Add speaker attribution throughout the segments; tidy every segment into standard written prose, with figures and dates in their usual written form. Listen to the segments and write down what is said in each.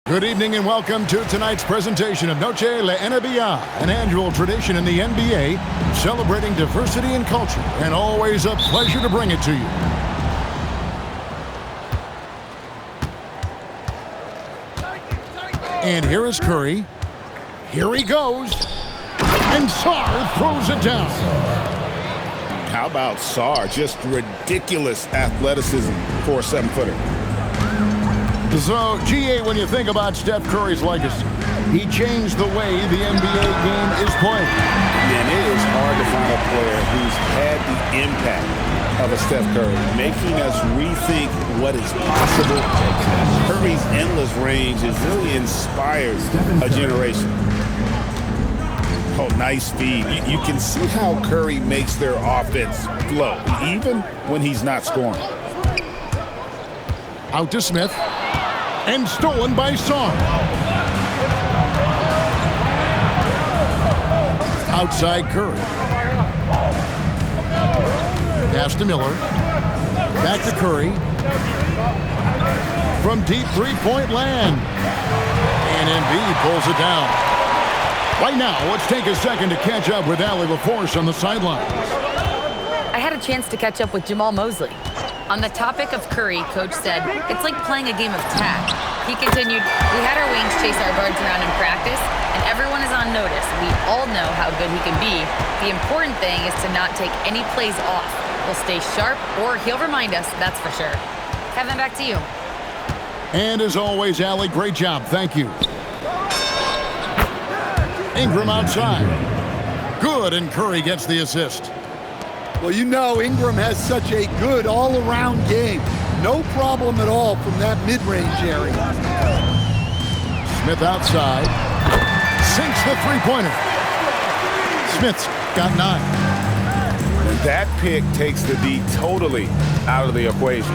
Speaker 1: Good evening and welcome to tonight's presentation of Noche La NBA, an annual tradition in the NBA celebrating diversity and culture, and always a pleasure to bring it to you. And here is Curry. Here he goes. And Sarr throws it down.
Speaker 2: How about Sarr? Just ridiculous athleticism for a 7-footer.
Speaker 1: So, GA, when you think about Steph Curry's legacy, he changed the way the NBA game is played.
Speaker 2: And it is hard to find a player who's had the impact of a Steph Curry, making us rethink what is possible. Curry's endless range has really inspired a generation. Oh, nice speed. You can see how Curry makes their offense flow, even when he's not scoring.
Speaker 1: Out to Smith. And stolen by Sarr. Outside Curry. Pass to Miller. Back to Curry. From deep three-point land. And Embiid pulls it down. Right now, let's take a second to catch up with Allie LaForce on the sidelines.
Speaker 3: I had a chance to catch up with Jamal Mosley. On the topic of Curry, Coach said, it's like playing a game of tag. He continued, we had our wings chase our guards around in practice, and everyone is on notice. We all know how good he can be. The important thing is to not take any plays off. We'll stay sharp, or he'll remind us, that's for sure. Kevin, back to you.
Speaker 1: And as always, Allie, great job. Thank you. Ingram outside. Good, and Curry gets the assist.
Speaker 4: Well, you know Ingram has such a good all-around game. No problem at all from that mid-range area.
Speaker 1: Smith outside. Sinks the three-pointer. Smith's got 9.
Speaker 2: That pick takes the D totally out of the equation.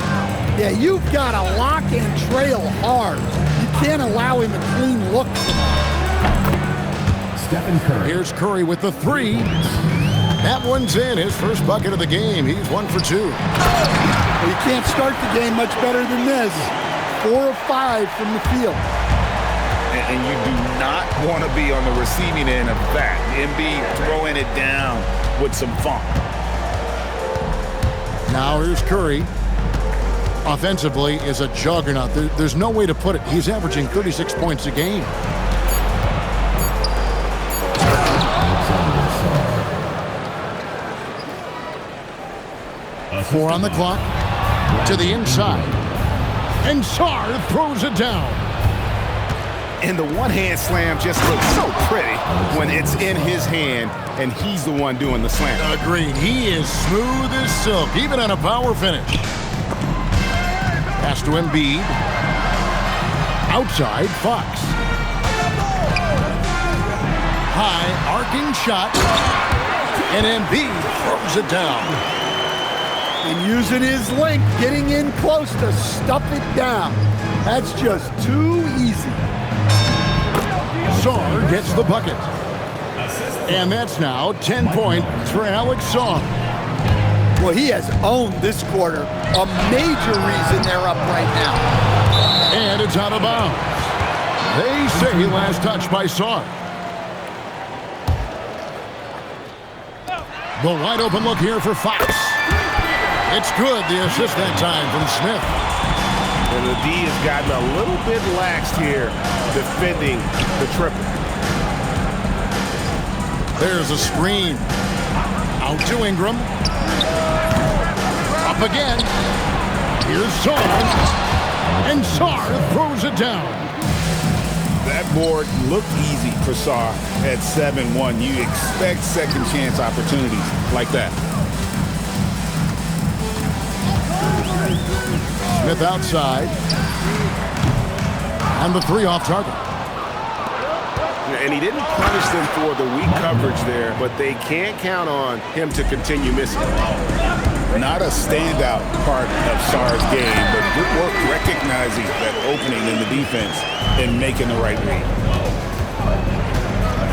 Speaker 4: Yeah, you've got to lock and trail hard. You can't allow him a clean look.
Speaker 1: Stephen Curry. Here's Curry with the 3. That one's in, his first bucket of the game. He's 1 for 2.
Speaker 4: Well, you can't start the game much better than this. 4 of 5 from the field.
Speaker 2: And you do not want to be on the receiving end of that. Embiid throwing it down with some funk.
Speaker 1: Now here's Curry. Offensively is a juggernaut. There's no way to put it. He's averaging 36 points a game. Four on the clock. To the inside. And Sarr throws it down.
Speaker 2: And the one-hand slam just looks so pretty when it's in his hand and he's the one doing the slam.
Speaker 1: Agreed. He is smooth as silk, even on a power finish. Pass to Embiid. Outside, Fox. High, arcing shot. And Embiid throws it down.
Speaker 4: And using his length, getting in close to stuff it down. That's just too easy.
Speaker 1: Sarr gets the bucket. And that's now 10 points for Alex Sarr.
Speaker 4: Well, he has owned this quarter. A major reason they're up right now.
Speaker 1: And it's out of bounds. They say last touch by Sarr. The wide open look here for Fox. It's good, the assist that time from Smith.
Speaker 2: And the D has gotten a little bit laxed here defending the triple.
Speaker 1: There's a screen. Out to Ingram. Up again. Here's Sarr. And Sarr throws it down.
Speaker 2: That board looked easy for Sarr at 7-1. You expect second chance opportunities like that.
Speaker 1: Smith outside. And the 3 off target.
Speaker 2: And he didn't punish them for the weak coverage there, but they can't count on him to continue missing. Not a standout part of Sarr's game, but good work recognizing that opening in the defense and making the right read.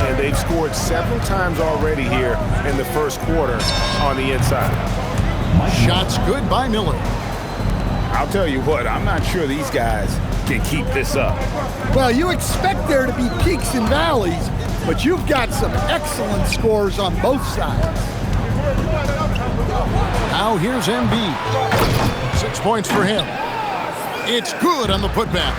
Speaker 2: And they've scored several times already here in the first quarter on the inside.
Speaker 1: Shots good by Miller.
Speaker 2: I'll tell you what, I'm not sure these guys can keep this up.
Speaker 4: Well, you expect there to be peaks and valleys, but you've got some excellent scores on both sides.
Speaker 1: Now here's Embiid. 6 points for him. It's good on the putback.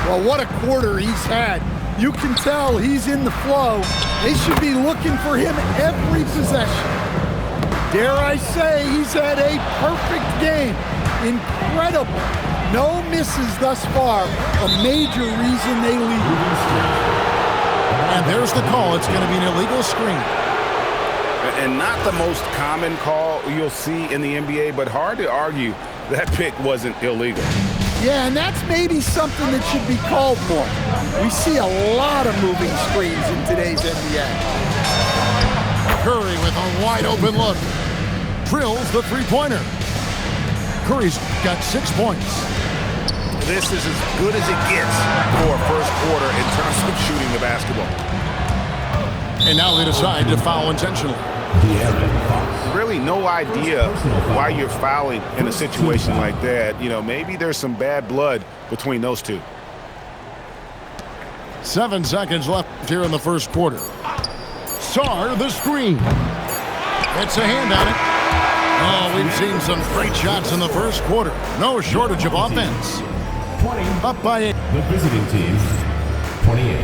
Speaker 4: Well, what a quarter he's had. You can tell he's in the flow. They should be looking for him every possession. Dare I say he's had a perfect game. Incredible. No misses thus far. A major reason they lead.
Speaker 1: And there's the call. It's going to be an illegal screen.
Speaker 2: And not the most common call you'll see in the NBA, but hard to argue that pick wasn't illegal.
Speaker 4: Yeah, and that's maybe something that should be called more. We see a lot of moving screens in today's NBA.
Speaker 1: Curry with a wide open look. Drills the three-pointer. Curry's got 6 points.
Speaker 2: This is as good as it gets for a first quarter in terms of shooting the basketball.
Speaker 1: And now they decide to foul intentionally.
Speaker 2: Really no idea why you're fouling in a situation like that. You know, maybe there's some bad blood between those two.
Speaker 1: 7 seconds left here in the first quarter. Sarr the screen. It's a hand on it. Oh, we've seen some great shots in the first quarter. No shortage of offense.
Speaker 5: 20.
Speaker 1: Up by 8.
Speaker 5: The visiting team, 28.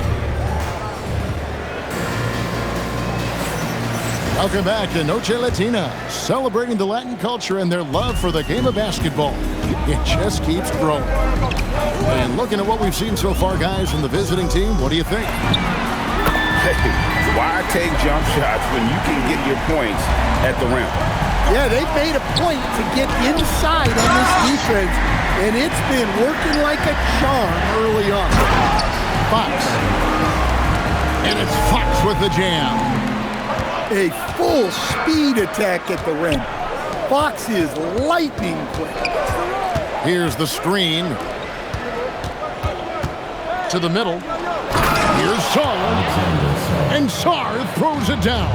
Speaker 1: Welcome back to Noche Latina, celebrating the Latin culture and their love for the game of basketball. It just keeps growing. And looking at what we've seen so far, guys, from the visiting team, what do you think?
Speaker 2: Hey, why take jump shots when you can get your points at the rim?
Speaker 4: Yeah, they've made a point to get inside on this defense, and it's been working like a charm early on.
Speaker 1: Fox. And it's Fox with the jam.
Speaker 4: A full speed attack at the rim. Fox is lightning quick.
Speaker 1: Here's the screen. To the middle. Here's Sarr. And Sarr throws it down.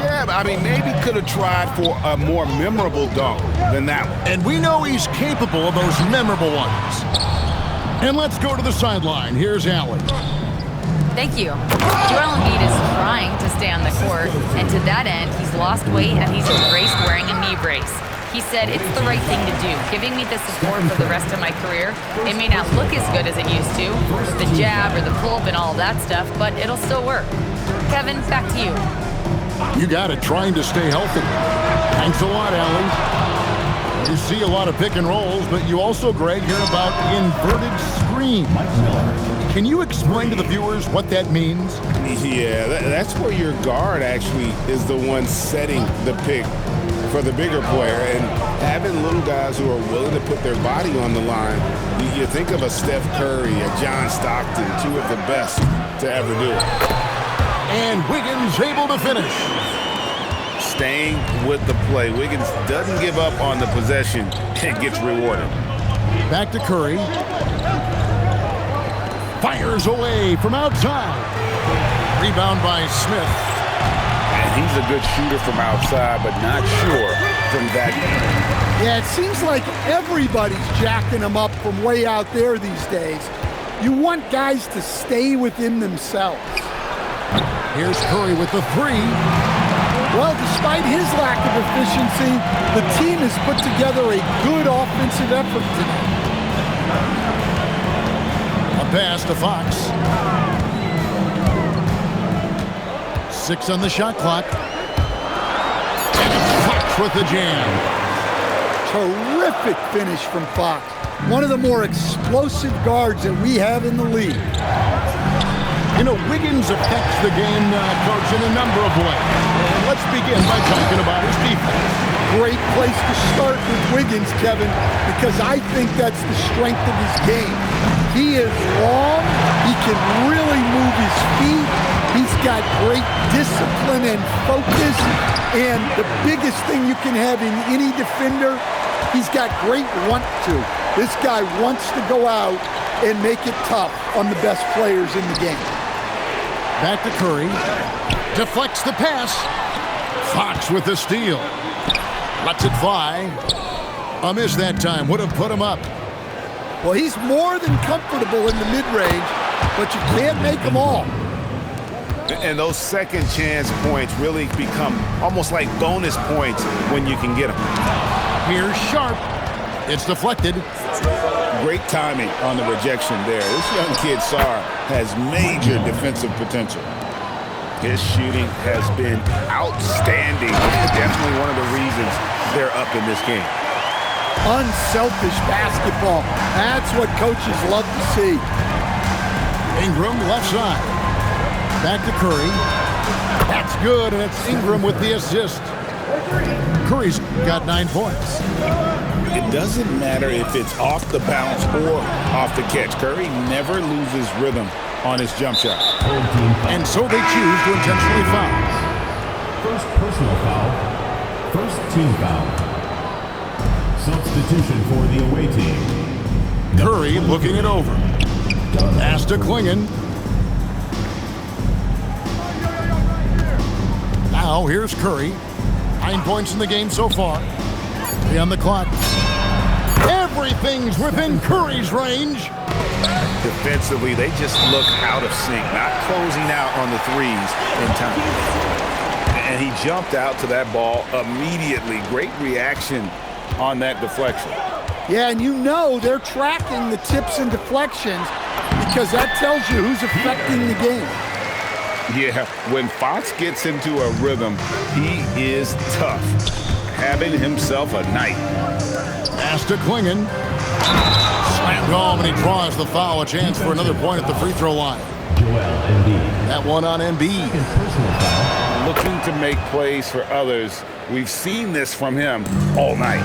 Speaker 2: Yeah, I mean, maybe could have tried for a more memorable dunk than that one.
Speaker 1: And we know he's capable of those memorable ones. And let's go to the sideline. Here's Allen.
Speaker 3: Thank you. Joel Embiid is trying to stay on the court, and to that end, he's lost weight and he's embraced wearing a knee brace. He said, it's the right thing to do, giving me the support for the rest of my career. It may not look as good as it used to, with the jab or the pull-up and all that stuff, but it'll still work. Kevin, back to you.
Speaker 1: You got it, trying to stay healthy. Thanks a lot, Allen. You see a lot of pick and rolls, but you also, Greg, hear about inverted screen. Can you explain to the viewers what that means?
Speaker 2: Yeah, that's where your guard actually is the one setting the pick for the bigger player, and having little guys who are willing to put their body on the line. You think of a Steph Curry, a John Stockton, two of the best to ever do it.
Speaker 1: And Wiggins able to finish.
Speaker 2: Staying with the play. Wiggins doesn't give up on the possession and gets rewarded.
Speaker 1: Back to Curry. Fires away from outside. Rebound by Smith.
Speaker 2: And he's a good shooter from outside, but not sure from that.
Speaker 4: Yeah, it seems like everybody's jacking them up from way out there these days. You want guys to stay within themselves.
Speaker 1: Here's Curry with the three.
Speaker 4: Well, despite his lack of efficiency, the team has put together a good offensive effort today.
Speaker 1: A pass to Fox. 6 on the shot clock. And it's Fox with the jam.
Speaker 4: Terrific finish from Fox. One of the more explosive guards that we have in the league.
Speaker 1: You know, Wiggins affects the game, Coach, in a number of ways. And let's begin by talking about his defense.
Speaker 4: Great place to start with Wiggins, Kevin, because I think that's the strength of his game. He is long. He can really move his feet. He's got great discipline and focus. And the biggest thing you can have in any defender, he's got great want to. This guy wants to go out and make it tough on the best players in the game.
Speaker 1: Back to Curry. Deflects the pass. Fox with the steal. Lets it fly. A miss that time. Would have put him up.
Speaker 4: Well, he's more than comfortable in the mid-range, but you can't make them all.
Speaker 2: And those second chance points really become almost like bonus points when you can get them.
Speaker 1: Here's Sharp. It's deflected.
Speaker 2: Great timing on the rejection there. This young kid, Sarr, has major defensive potential. His shooting has been outstanding. Definitely one of the reasons they're up in this game.
Speaker 4: Unselfish basketball. That's what coaches love to see.
Speaker 1: Ingram left side. Back to Curry. That's good, and it's Ingram with the assist. Curry's got 9 points.
Speaker 2: It doesn't matter if it's off the bounce or off the catch. Curry never loses rhythm on his jump shot.
Speaker 1: And so they choose to intentionally foul.
Speaker 5: First personal foul. First team foul. Substitution for the away team.
Speaker 1: Curry looking it over. Pass to Klingon. Now here's Curry. 9 points in the game so far. 3 on the clock. Everything's within Curry's range.
Speaker 2: Defensively, they just look out of sync, not closing out on the threes in time. And he jumped out to that ball immediately. Great reaction on that deflection.
Speaker 4: Yeah, and you know they're tracking the tips and deflections because that tells you who's affecting the game.
Speaker 2: Yeah, when Fox gets into a rhythm, he is tough. Having himself a night.
Speaker 1: Pass to Klingon. Slammed home, and he draws the foul. A chance for another point at the free throw line.
Speaker 5: Joel Embiid.
Speaker 1: That one on Embiid.
Speaker 5: Personal foul.
Speaker 2: Looking to make plays for others. We've seen this from him all night.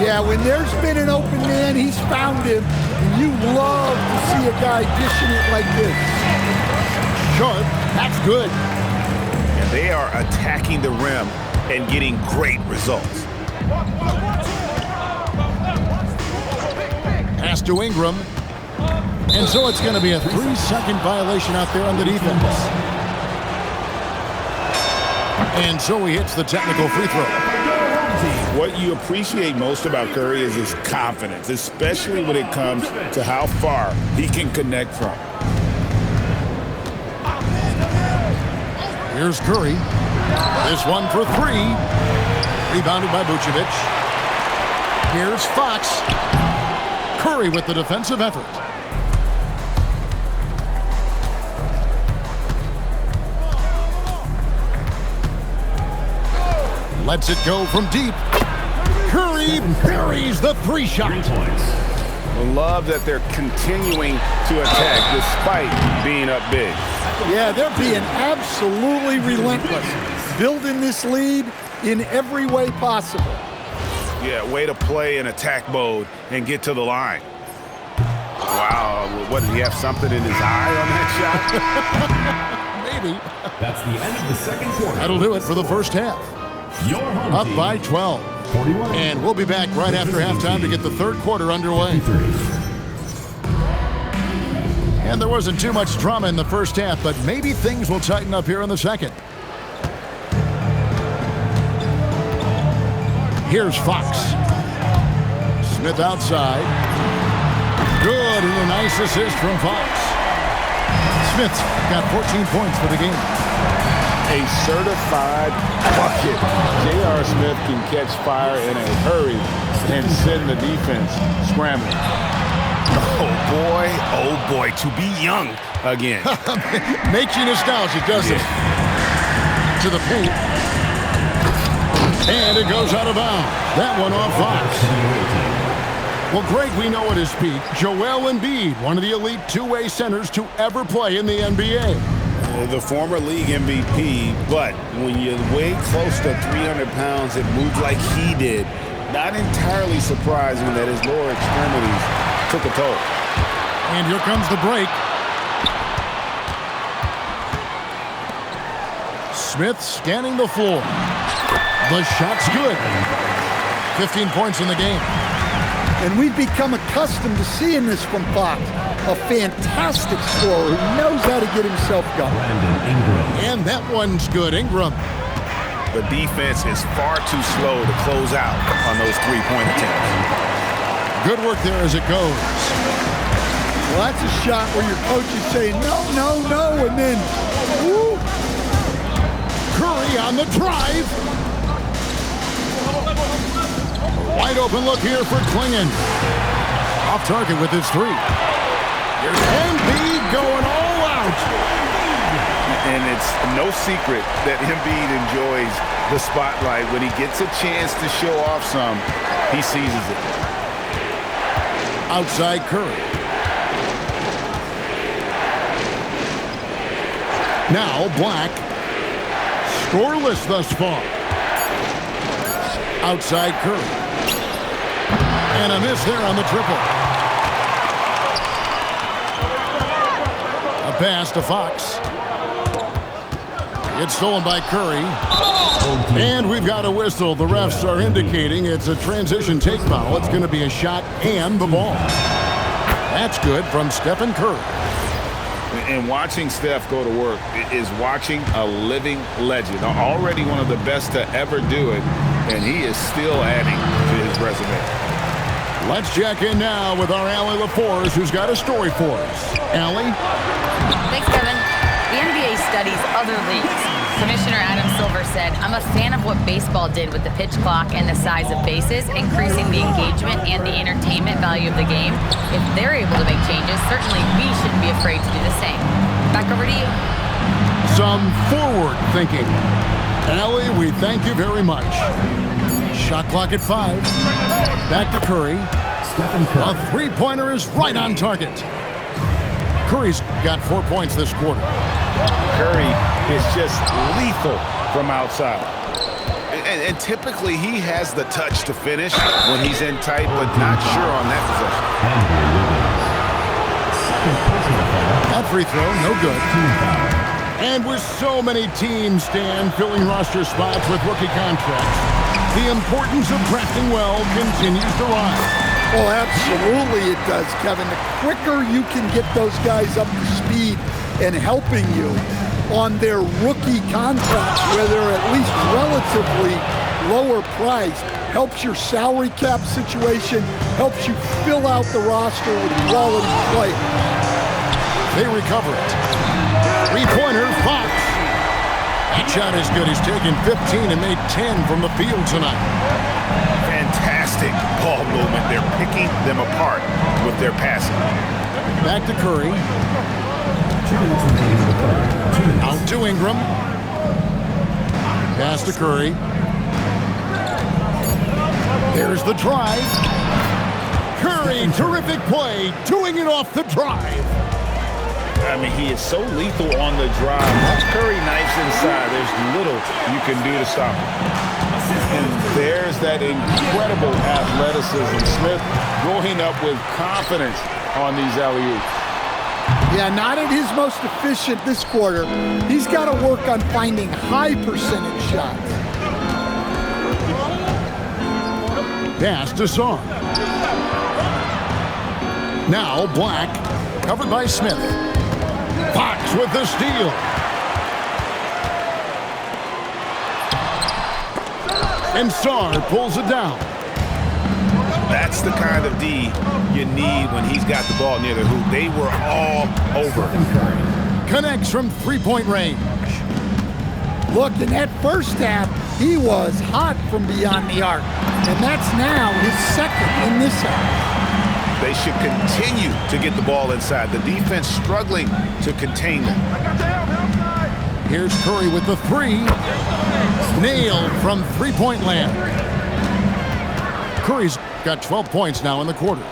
Speaker 4: Yeah, when there's been an open man, he's found him. And you love to see a guy dishing it like this.
Speaker 1: Sharp. That's good.
Speaker 2: And they are attacking the rim and getting great results.
Speaker 1: Pass to Ingram. And so it's going to be a 3-second violation out there on the defense. And so he hits the technical free throw.
Speaker 2: What you appreciate most about Curry is his confidence, especially when it comes to how far he can connect from.
Speaker 1: Here's Curry. This one for 3. Rebounded by Vucevic. Here's Fox. Curry with the defensive effort. Lets it go from deep. Curry buries the 3 shot.
Speaker 5: 3 points.
Speaker 2: Love that they're continuing to attack despite being up big.
Speaker 4: Yeah, they're being absolutely relentless. Building this lead in every way possible.
Speaker 2: Yeah, way to play in attack mode and get to the line. Wow, what, did he have something in his eye on that
Speaker 1: Maybe.
Speaker 5: That's the end of the second quarter.
Speaker 1: That'll do it for the first half.
Speaker 5: Your home
Speaker 1: Up
Speaker 5: team.
Speaker 1: by 12.
Speaker 5: 41.
Speaker 1: And we'll be back right after halftime to get the third quarter underway.
Speaker 5: 53.
Speaker 1: And there wasn't too much drama in the first half, but maybe things will tighten up here in the second. Here's Fox. Smith outside. Good, and a nice assist from Fox. Smith's got 14 points for the game.
Speaker 2: A certified bucket. J.R. Smith can catch fire in a hurry and send the defense scrambling. Oh boy, to be young again.
Speaker 1: Makes you nostalgic, doesn't it? To the paint. And it goes out of bounds. That one off Fox. Well, Greg, we know at his peak, Joel Embiid, one of the elite two-way centers to ever play in the NBA.
Speaker 2: The former league MVP, but when you weigh close to 300 pounds and move like he did, not entirely surprising that his lower extremities took a toll.
Speaker 1: And here comes the break. Smith scanning the floor. The shot's good. 15 points in the game.
Speaker 4: And we've become accustomed to seeing this from Fox. A fantastic scorer who knows how to get himself going.
Speaker 5: Brandon Ingram.
Speaker 1: And that one's good. Ingram.
Speaker 2: The defense is far too slow to close out on those three-point attempts.
Speaker 1: Good work there as it goes.
Speaker 4: Well, that's a shot where your coach is saying, no, no, no, and then, woo.
Speaker 1: Curry on the drive. Wide open look here for Klingon. Off target with his three. Here's Embiid going all out.
Speaker 2: And it's no secret that Embiid enjoys the spotlight. When he gets a chance to show off some, he seizes it.
Speaker 1: Outside Curry. Now Black. Scoreless thus far. Outside Curry. And a miss there on the triple. A pass to Fox. It's stolen by Curry. And we've got a whistle. The refs are indicating it's a transition take foul. It's going to be a shot and the ball. That's good from Stephen Curry.
Speaker 2: And watching Steph go to work is watching a living legend. Already one of the best to ever do it, and he is still adding to his resume.
Speaker 1: Let's check in now with our Allie LaForce, who's got a story for us. Allie?
Speaker 3: Thanks, Kevin. The NBA studies other leagues. Commissioner Adam Silver said, I'm a fan of what baseball did with the pitch clock and the size of bases, increasing the engagement and the entertainment value of the game. If they're able to make changes, certainly we shouldn't be afraid to do the same. Back over to you.
Speaker 1: Some forward thinking. Allie, we thank you very much. Shot clock at 5. Back to Curry. A three-pointer is right on target. Curry's got 4 points this quarter.
Speaker 2: Curry is just lethal from outside. And typically he has the touch to finish when he's in tight, but not sure on that possession.
Speaker 1: That free throw, no good. And with so many teams, Stan, filling roster spots with rookie contracts, the importance of drafting well continues to rise.
Speaker 4: Oh, absolutely it does, Kevin. The quicker you can get those guys up to speed and helping you on their rookie contracts, where they're at least relatively lower priced, helps your salary cap situation, helps you fill out the roster with quality players.
Speaker 1: They recover it. Three-pointer, Fox. That shot is good. He's taken 15 and made 10 from the field tonight.
Speaker 2: Fantastic ball movement. They're picking them apart with their passing.
Speaker 1: Back to Curry. Out to Ingram. Pass to Curry. There's the drive. Curry, terrific play, doing it off the drive.
Speaker 2: I mean, he is so lethal on the drive. Once Curry knifes inside, there's little you can do to stop him. And there's that incredible athleticism. Smith going up with confidence on these alley-oops.
Speaker 4: Yeah, not at his most efficient this quarter. He's got to work on finding high percentage shots.
Speaker 1: Pass to Song. Now Black, covered by Smith. Fox with the steal. And Sarr pulls it down.
Speaker 2: That's the kind of D you need when he's got the ball near the hoop. They were all over.
Speaker 1: Connects from three-point range.
Speaker 4: Look, in that first half, he was hot from beyond the arc. And that's now his second in this half.
Speaker 2: They should continue to get the ball inside. The defense struggling to contain them.
Speaker 1: Here's Curry with the three. Nailed from three-point land. Curry's got 12 points now in the quarter.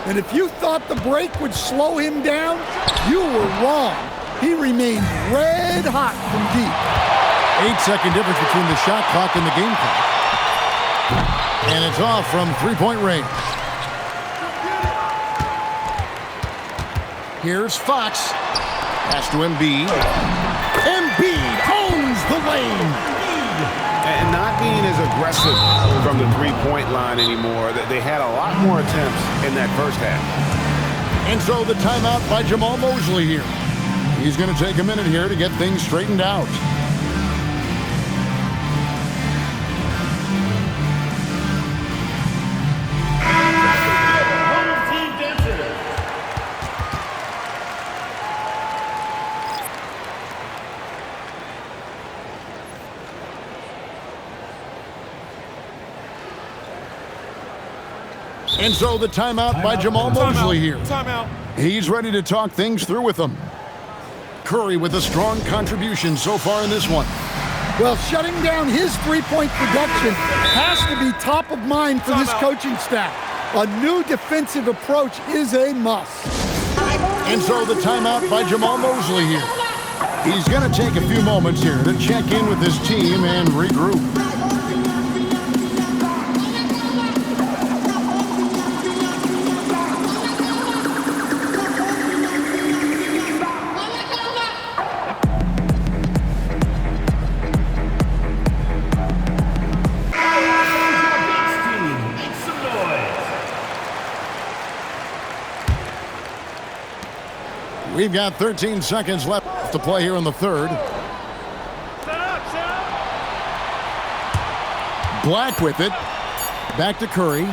Speaker 4: And if you thought the break would slow him down, you were wrong. He remains red hot from deep.
Speaker 1: 8-second difference between the shot clock and the game clock. And it's off from three-point range. Here's Fox. Pass to Embiid. Embiid owns the lane.
Speaker 2: And not being as aggressive from the three-point line anymore. They had a lot more attempts in that first half.
Speaker 1: And so the timeout by Jamal Mosley here. He's going to take a minute here to get things straightened out. And so the timeout by Jamahl Mosley here.
Speaker 2: Timeout.
Speaker 1: He's ready to talk things through with them. Curry with a strong contribution so far in this one.
Speaker 4: Well, shutting down his three-point production has to be top of mind for this coaching staff. A new defensive approach is a must.
Speaker 1: And so the timeout by Jamahl Mosley here. He's going to take a few moments here to check in with his team and regroup. We've got 13 seconds left to play here in the third. Black with it. Back to Curry.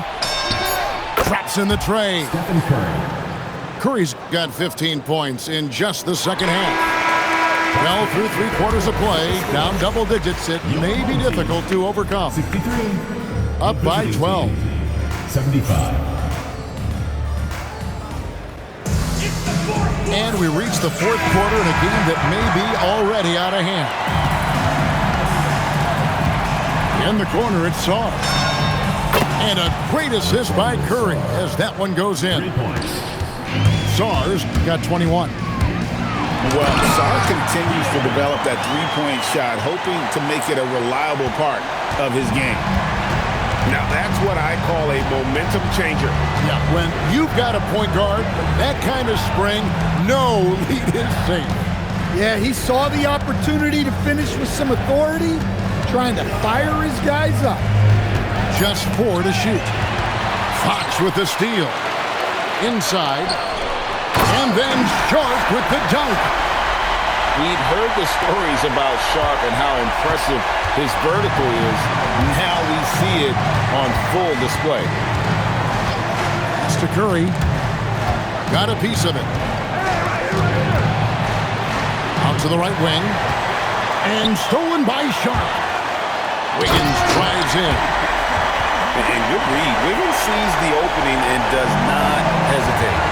Speaker 1: Traps in the tray.
Speaker 5: Stephen Curry.
Speaker 1: Curry's got 15 points in just the second half. Well, through 3 quarters of play, down double digits, it may be difficult to overcome.
Speaker 5: 63.
Speaker 1: Up by 12.
Speaker 5: 75.
Speaker 1: And we reach the fourth quarter in a game that may be already out of hand. In the corner, it's Sarr. And a great assist by Curry as that one goes in.
Speaker 5: 3 points.
Speaker 1: Sarr's got 21.
Speaker 2: Well, Sarr continues to develop that three-point shot, hoping to make it a reliable part of his game. Now, that's what I call a momentum changer.
Speaker 1: Yeah, when you've got a point guard, that kind of spring, no lead is safe.
Speaker 4: Yeah, he saw the opportunity to finish with some authority, trying to fire his guys up.
Speaker 1: Just 4 to shoot. Fox with the steal. Inside. And then Sharp with the dunk.
Speaker 2: We've heard the stories about Sharp and how impressive his vertical is. Now we see it on full display.
Speaker 1: Pass to Curry. Got a piece of it. Out to the right wing. And stolen by Sharp. Wiggins drives in.
Speaker 2: And good read. Wiggins sees the opening and does not hesitate.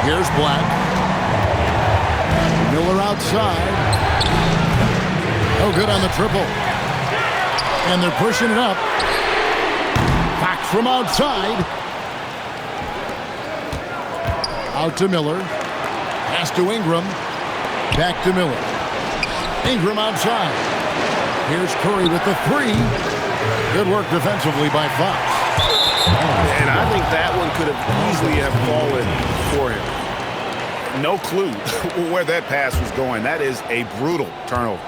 Speaker 1: Here's Black. Miller outside. No good on the triple. And they're pushing it up. Back from outside. Out to Miller. Pass to Ingram. Back to Miller. Ingram outside. Here's Curry with the 3. Good work defensively by Fox.
Speaker 2: And I think that one could have easily have fallen for him. No clue where that pass was going. That is a brutal turnover.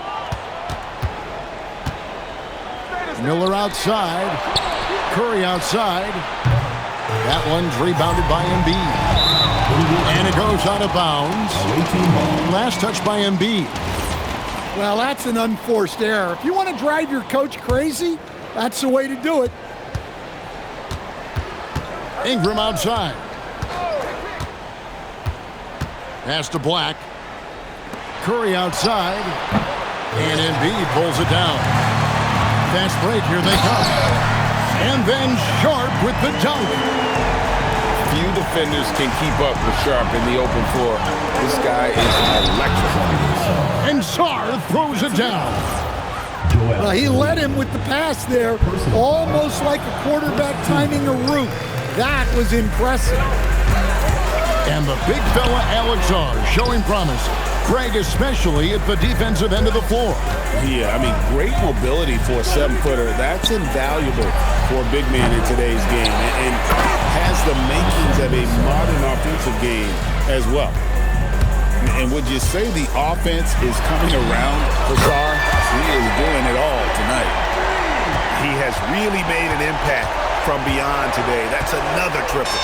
Speaker 1: Miller outside. Curry outside. That one's rebounded by Embiid. And it goes out of bounds. Last touch by Embiid.
Speaker 4: Well, that's an unforced error. If you want to drive your coach crazy, that's the way to do it.
Speaker 1: Ingram outside. Pass to Black. Curry outside. And Embiid pulls it down. Fast break, here they come. And then Sharp with the dunk.
Speaker 2: Few defenders can keep up with Sharp in the open floor. This guy is electric.
Speaker 1: And Sarr throws it down.
Speaker 4: Well, he led him with the pass there, almost like a quarterback timing a route. That was impressive.
Speaker 1: And the big fella Alex Sarr showing promise. Greg, especially at the defensive end of the floor.
Speaker 2: Yeah, I mean, great mobility for a 7-footer. That's invaluable for a big man in today's game, and has the makings of a modern offensive game as well. And would you say the offense is coming around for Sarr? He is doing it all tonight. He has really made an impact from beyond today. That's another triple.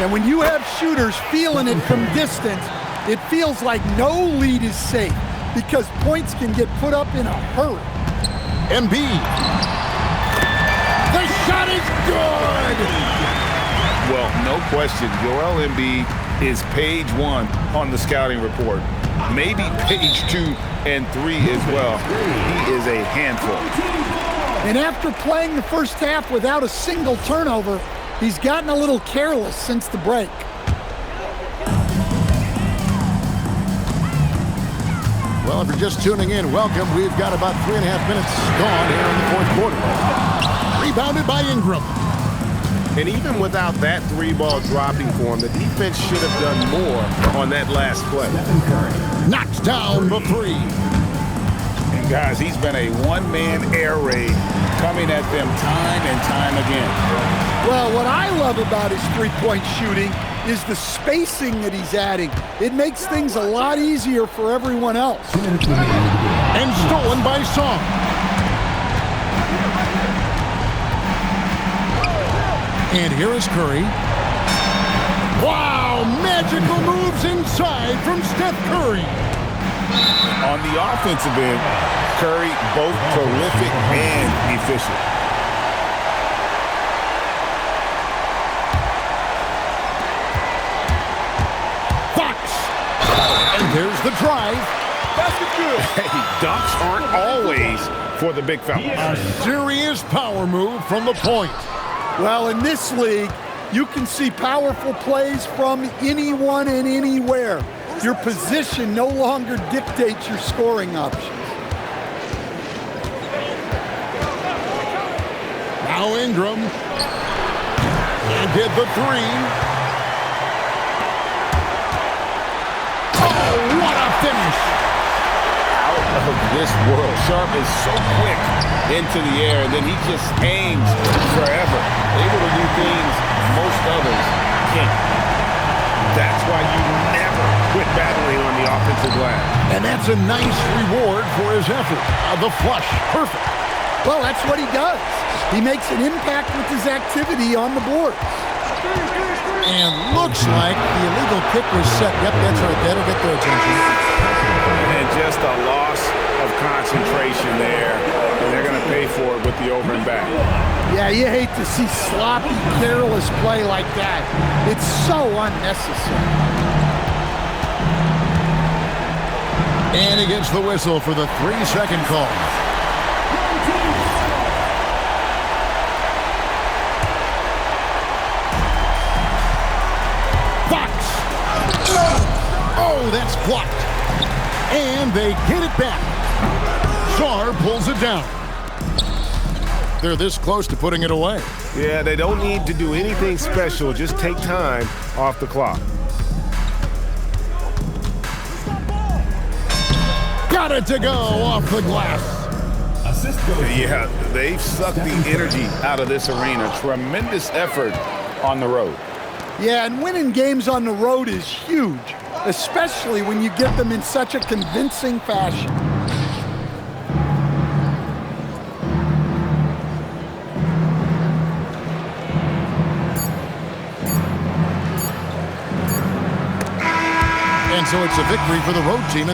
Speaker 4: And when you have shooters feeling it from distance, it feels like no lead is safe because points can get put up in a hurry.
Speaker 1: Embiid. The shot is good!
Speaker 2: Well, no question, Joel Embiid is page 1 on the scouting report. Maybe page 2 and 3 as well. He is a handful.
Speaker 4: And after playing the first half without a single turnover, he's gotten a little careless since the break.
Speaker 1: Well, if you're just tuning in, welcome. We've got about 3.5 minutes gone here in the fourth quarter. Rebounded by Ingram.
Speaker 2: And even without that three-ball dropping for him, the defense should have done more on that last play.
Speaker 1: Knocks down the three.
Speaker 2: And guys, he's been a one-man air raid coming at them time and time again.
Speaker 4: Well, what I love about his three-point shooting is the spacing that he's adding. It makes things a lot easier for everyone else.
Speaker 1: And stolen by Song. And here is Curry. Wow, magical moves inside from Steph Curry.
Speaker 2: On the offensive end, Curry both prolific and efficient.
Speaker 1: Fox. And there's the drive.
Speaker 2: Basket good. Hey, dunks aren't always for the big fella.
Speaker 1: A serious power move from the point.
Speaker 4: Well, in this league, you can see powerful plays from anyone and anywhere. Your position no longer dictates your scoring options.
Speaker 1: Now Ingram. And did the three. Oh, what a finish.
Speaker 2: Out of this world. Sharp is so quick into the air, and then he just hangs forever. Able to do things most others can't. That's why you never quit battling on the offensive glass.
Speaker 1: And that's a nice reward for his effort. The flush, perfect.
Speaker 4: Well, that's what he does. He makes an impact with his activity on the board.
Speaker 1: And looks like the illegal kick was set. Yep, that's right. That'll get their attention.
Speaker 2: And just a loss of concentration there. And they're going to pay for it with the over and back.
Speaker 4: Yeah, you hate to see sloppy, careless play like that. It's so unnecessary.
Speaker 1: And he gets the whistle for the 3-second call. Fox! Oh, that's blocked. And they get it back. Sarr pulls it down. They're this close to putting it away.
Speaker 2: Yeah, they don't need to do anything special. Just take time off the clock.
Speaker 1: Got it to go off the glass.
Speaker 2: Yeah, they've sucked the energy out of this arena. Tremendous effort on the road.
Speaker 4: Yeah, and winning games on the road is huge, especially when you get them in such a convincing fashion.
Speaker 1: And so it's a victory for the road team.